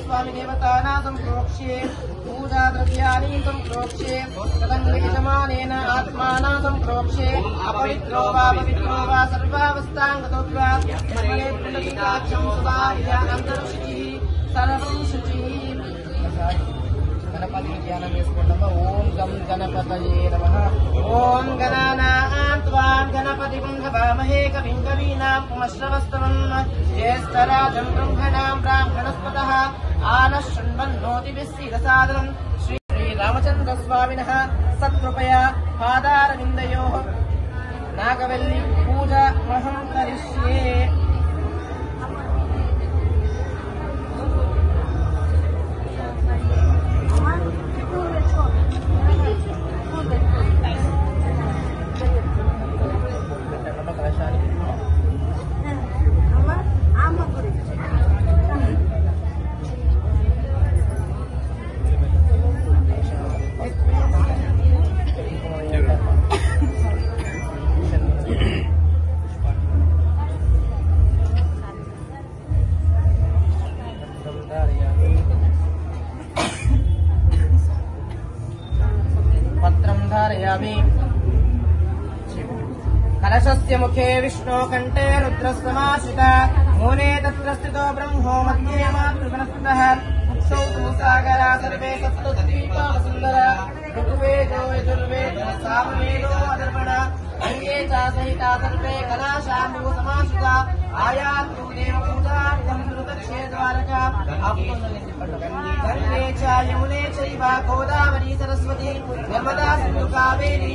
स्वामी देवतानां सम्प्रोक्ष्ये पूजा द्रव्याणि सम्प्रोक्ष्ये तदङ्गयजमानेन आत्मानां सम्प्रोक्ष्ये अपवित्रो वा पवित्रो वा सर्वावस्थां गतोऽप्वा मन्ये पुण्डरीकाक्षं सुधार्य अन्तर्शुचिः सर्वं शुचिः गणपति ध्यानं చేసుకుందాం ఓం గం గణపతయే నమః ఓం గణానాం త్వాం గణపతిం హవామహే కవిం కవీనాం పుమశ్రవస్తవం జ్యేష్ఠరాజం బ్రహ్మణాం బ్రాహ్మణస్పతః ఆనః శృణ్వన్నోతిభిः सीदसादरं श्री रामचंद्र स्वामिनः सत्कृपया पादारविन्दयोः नागवल्ली पूजा महं करिष्ये कलशस्य मुखे विष्णो कंठे रुद्रस्तमाश्रिता मूले तत्र स्थितो ब्रह्मो मध्ये मातृगणस्पतः उत्सौ तु सागरा सर्वे सप्तद्वीपा वसुन्धरा ऋग्वेदो यजुर्वेदो सामवेदो अधर्वण अन्ये च सहिता सर्वे कलाशाम्बु समाश्रिता आयातु देवपूजार्थं ऋतक्षेद्वारका गंगे च यमुने चैव गोदावरी सरस्वती नर्मदा सिन्धु कावेरी